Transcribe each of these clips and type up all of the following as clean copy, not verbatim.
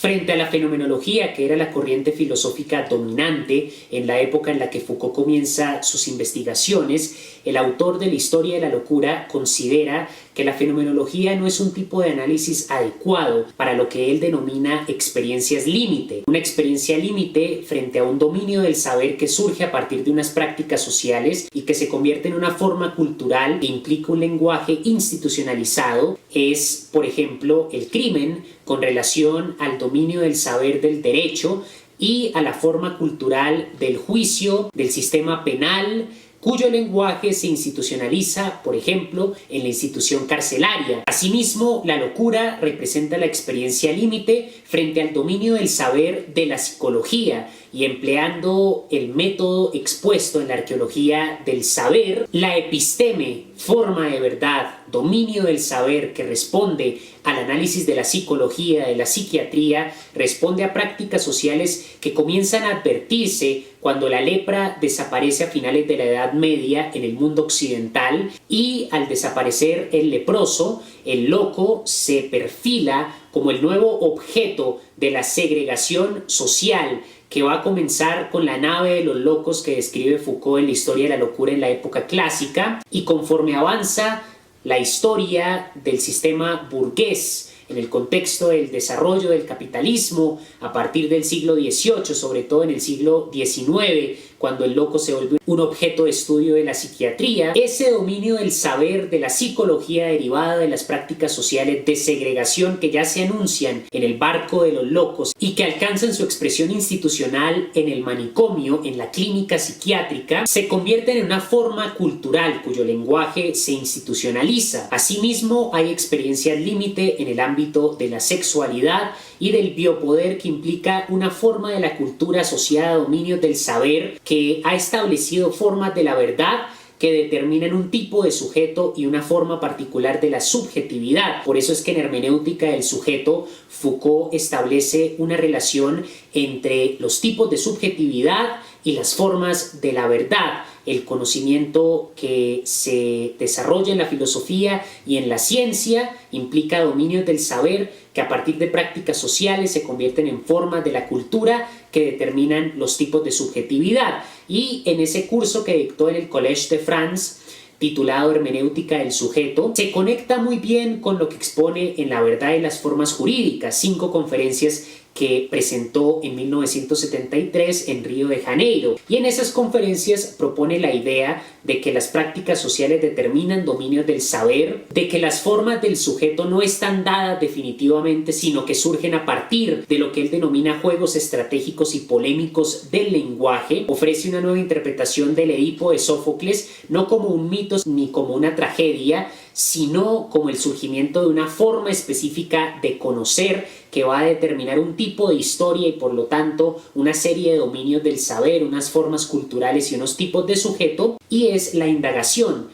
Frente a la fenomenología, que era la corriente filosófica dominante en la época en la que Foucault comienza sus investigaciones, el autor de La historia de la locura considera que la fenomenología no es un tipo de análisis adecuado para lo que él denomina experiencias límite. Una experiencia límite frente a un dominio del saber que surge a partir de unas prácticas sociales y que se convierte en una forma cultural que implica un lenguaje institucionalizado es, por ejemplo, el crimen con relación al dominio del saber del derecho y a la forma cultural del juicio, del sistema penal, cuyo lenguaje se institucionaliza, por ejemplo, en la institución carcelaria. Asimismo, la locura representa la experiencia límite frente al dominio del saber de la psicología, y empleando el método expuesto en la arqueología del saber, la episteme, forma de verdad, dominio del saber que responde al análisis de la psicología, de la psiquiatría, responde a prácticas sociales que comienzan a advertirse cuando la lepra desaparece a finales de la Edad Media en el mundo occidental, y al desaparecer el leproso, el loco se perfila como el nuevo objeto de la segregación social que va a comenzar con la nave de los locos que describe Foucault en La historia de la locura en la época clásica, y conforme avanza la historia del sistema burgués en el contexto del desarrollo del capitalismo a partir del siglo XVIII, sobre todo en el siglo XIX, cuando el loco se vuelve un objeto de estudio de la psiquiatría, ese dominio del saber de la psicología derivada de las prácticas sociales de segregación que ya se anuncian en el barco de los locos y que alcanzan su expresión institucional en el manicomio, en la clínica psiquiátrica, se convierten en una forma cultural cuyo lenguaje se institucionaliza. Asimismo, hay experiencias límite en el ámbito de la sexualidad y del biopoder, que implica una forma de la cultura asociada a dominios del saber que ha establecido formas de la verdad que determinan un tipo de sujeto y una forma particular de la subjetividad. Por eso es que en Hermenéutica del sujeto, Foucault establece una relación entre los tipos de subjetividad y las formas de la verdad. El conocimiento que se desarrolla en la filosofía y en la ciencia implica dominios del saber que a partir de prácticas sociales se convierten en formas de la cultura que determinan los tipos de subjetividad. Y en ese curso que dictó en el Collège de France, titulado Hermenéutica del sujeto, se conecta muy bien con lo que expone en La verdad y las formas jurídicas, 5 conferencias que presentó en 1973 en Río de Janeiro. Y en esas conferencias propone la idea de que las prácticas sociales determinan dominios del saber, de que las formas del sujeto no están dadas definitivamente, sino que surgen a partir de lo que él denomina juegos estratégicos y polémicos del lenguaje. Ofrece una nueva interpretación del Edipo de Sófocles, no como un mito ni como una tragedia, sino como el surgimiento de una forma específica de conocer que va a determinar un tipo de historia y por lo tanto una serie de dominios del saber, unas formas culturales y unos tipos de sujeto, y es la indagación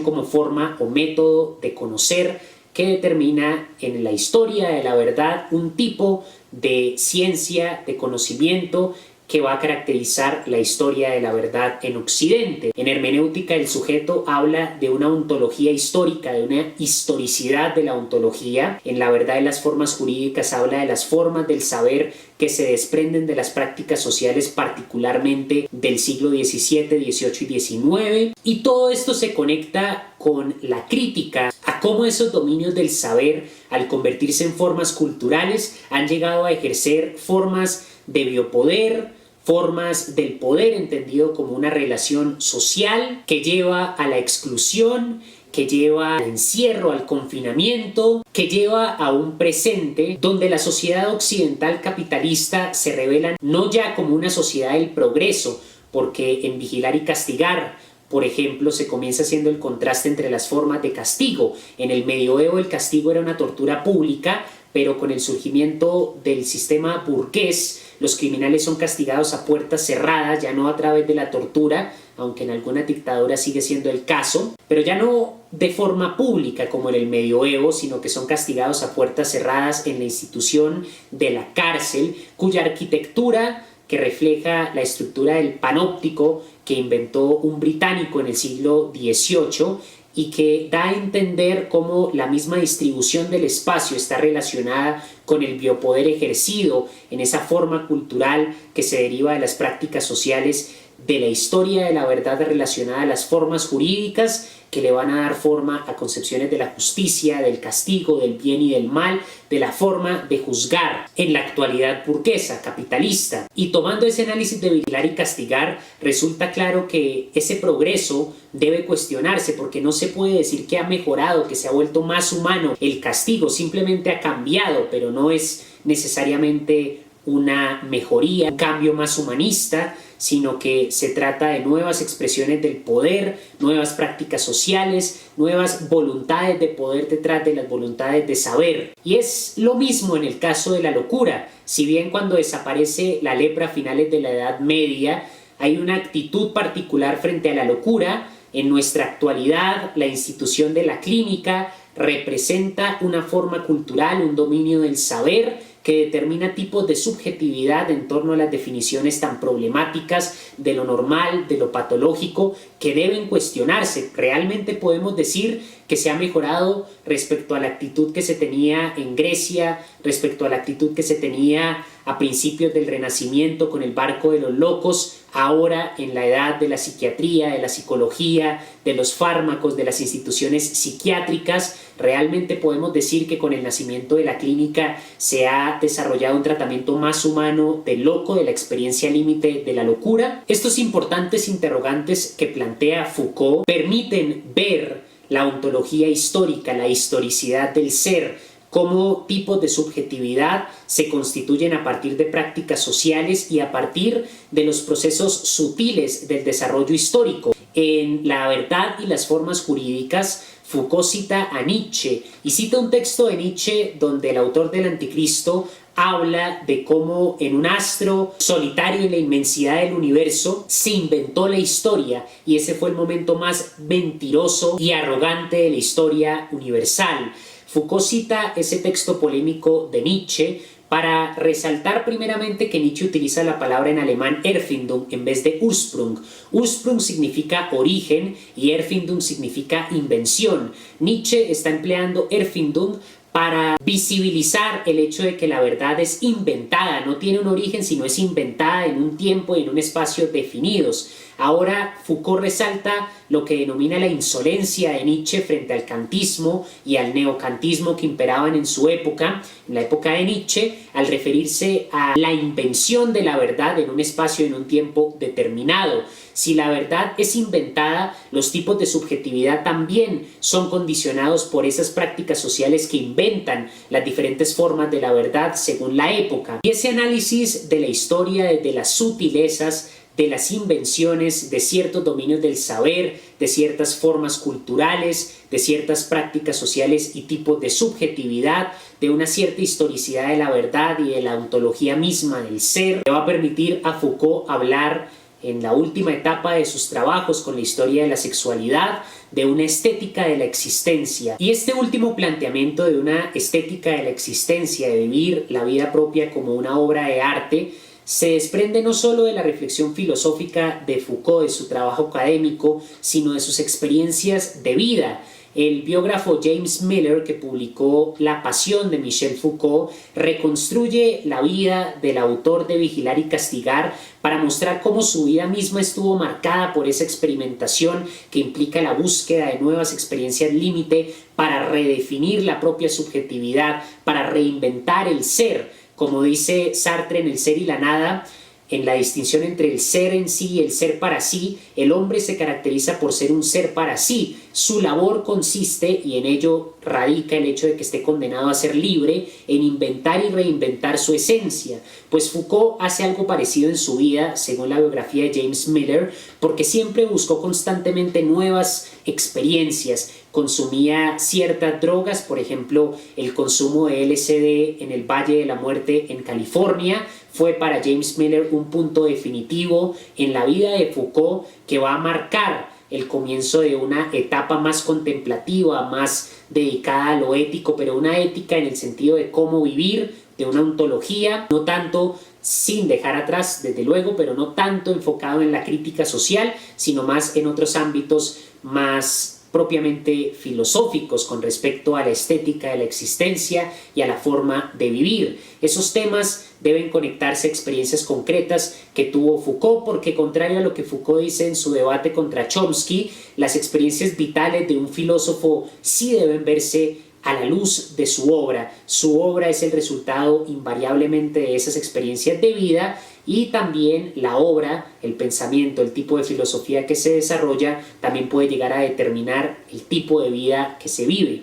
como forma o método de conocer que determina en la historia de la verdad un tipo de ciencia, de conocimiento que va a caracterizar la historia de la verdad en Occidente. En Hermenéutica el sujeto habla de una ontología histórica, de una historicidad de la ontología. En La verdad de las formas jurídicas habla de las formas del saber que se desprenden de las prácticas sociales, particularmente del siglo XVII, XVIII y XIX. Y todo esto se conecta con la crítica a cómo esos dominios del saber, al convertirse en formas culturales, han llegado a ejercer formas de biopoder, formas del poder entendido como una relación social que lleva a la exclusión, que lleva al encierro, al confinamiento, que lleva a un presente donde la sociedad occidental capitalista se revela no ya como una sociedad del progreso, porque en Vigilar y Castigar, por ejemplo, se comienza haciendo el contraste entre las formas de castigo. En el medioevo el castigo era una tortura pública, pero con el surgimiento del sistema burgués, los criminales son castigados a puertas cerradas, ya no a través de la tortura, aunque en alguna dictadura sigue siendo el caso, pero ya no de forma pública como en el medioevo, sino que son castigados a puertas cerradas en la institución de la cárcel, cuya arquitectura, que refleja la estructura del panóptico que inventó un británico en el siglo XVIII, y que da a entender cómo la misma distribución del espacio está relacionada con el biopoder ejercido en esa forma cultural que se deriva de las prácticas sociales, de la historia de la verdad relacionada a las formas jurídicas que le van a dar forma a concepciones de la justicia, del castigo, del bien y del mal, de la forma de juzgar en la actualidad burguesa, capitalista. Y tomando ese análisis de vigilar y castigar, resulta claro que ese progreso debe cuestionarse, porque no se puede decir que ha mejorado, que se ha vuelto más humano. El castigo simplemente ha cambiado, pero no es necesariamente una mejoría, un cambio más humanista, sino que se trata de nuevas expresiones del poder, nuevas prácticas sociales, nuevas voluntades de poder detrás de las voluntades de saber. Y es lo mismo en el caso de la locura. Si bien cuando desaparece la lepra a finales de la Edad Media, hay una actitud particular frente a la locura, en nuestra actualidad la institución de la clínica representa una forma cultural, un dominio del saber, que determina tipos de subjetividad en torno a las definiciones tan problemáticas de lo normal, de lo patológico, que deben cuestionarse. Realmente podemos decir que se ha mejorado respecto a la actitud que se tenía en Grecia, respecto a la actitud que se tenía a principios del Renacimiento con el barco de los locos, ahora en la edad de la psiquiatría, de la psicología, de los fármacos, de las instituciones psiquiátricas. Realmente podemos decir que con el nacimiento de la clínica se ha desarrollado un tratamiento más humano del loco, de la experiencia límite de la locura. Estos importantes interrogantes que plantea Foucault permiten ver la ontología histórica, la historicidad del ser, cómo tipos de subjetividad se constituyen a partir de prácticas sociales y a partir de los procesos sutiles del desarrollo histórico. En La verdad y las formas jurídicas, Foucault cita a Nietzsche y cita un texto de Nietzsche donde el autor del Anticristo habla de cómo en un astro solitario en la inmensidad del universo se inventó la historia, y ese fue el momento más mentiroso y arrogante de la historia universal. Foucault cita ese texto polémico de Nietzsche para resaltar primeramente que Nietzsche utiliza la palabra en alemán Erfindung en vez de Ursprung. Ursprung significa origen y Erfindung significa invención. Nietzsche está empleando Erfindung para visibilizar el hecho de que la verdad es inventada, no tiene un origen, sino es inventada en un tiempo y en un espacio definidos. Ahora Foucault resalta lo que denomina la insolencia de Nietzsche frente al kantismo y al neocantismo que imperaban en su época, en la época de Nietzsche, al referirse a la invención de la verdad en un espacio y en un tiempo determinado. Si la verdad es inventada, los tipos de subjetividad también son condicionados por esas prácticas sociales que inventan las diferentes formas de la verdad según la época. Y ese análisis de la historia desde las sutilezas, de las invenciones, de ciertos dominios del saber, de ciertas formas culturales, de ciertas prácticas sociales y tipos de subjetividad, de una cierta historicidad de la verdad y de la ontología misma del ser, le va a permitir a Foucault hablar en la última etapa de sus trabajos con la historia de la sexualidad, de una estética de la existencia. Y este último planteamiento de una estética de la existencia, de vivir la vida propia como una obra de arte, se desprende no solo de la reflexión filosófica de Foucault, de su trabajo académico, sino de sus experiencias de vida. El biógrafo James Miller, que publicó La pasión de Michel Foucault, reconstruye la vida del autor de Vigilar y Castigar para mostrar cómo su vida misma estuvo marcada por esa experimentación que implica la búsqueda de nuevas experiencias límite para redefinir la propia subjetividad, para reinventar el ser. Como dice Sartre en El ser y la nada, en la distinción entre el ser en sí y el ser para sí, el hombre se caracteriza por ser un ser para sí. Su labor consiste, y en ello radica el hecho de que esté condenado a ser libre, en inventar y reinventar su esencia. Pues Foucault hace algo parecido en su vida, según la biografía de James Miller, porque siempre buscó constantemente nuevas experiencias. Consumía ciertas drogas, por ejemplo, el consumo de LSD en el Valle de la Muerte en California, fue para James Miller un punto definitivo en la vida de Foucault que va a marcar el comienzo de una etapa más contemplativa, más dedicada a lo ético, pero una ética en el sentido de cómo vivir, de una ontología, no tanto sin dejar atrás, desde luego, pero no tanto enfocado en la crítica social, sino más en otros ámbitos más propiamente filosóficos con respecto a la estética de la existencia y a la forma de vivir. Esos temas deben conectarse a experiencias concretas que tuvo Foucault, porque contrario a lo que Foucault dice en su debate contra Chomsky, las experiencias vitales de un filósofo sí deben verse a la luz de su obra. Su obra es el resultado invariablemente de esas experiencias de vida, y también la obra, el pensamiento, el tipo de filosofía que se desarrolla también puede llegar a determinar el tipo de vida que se vive.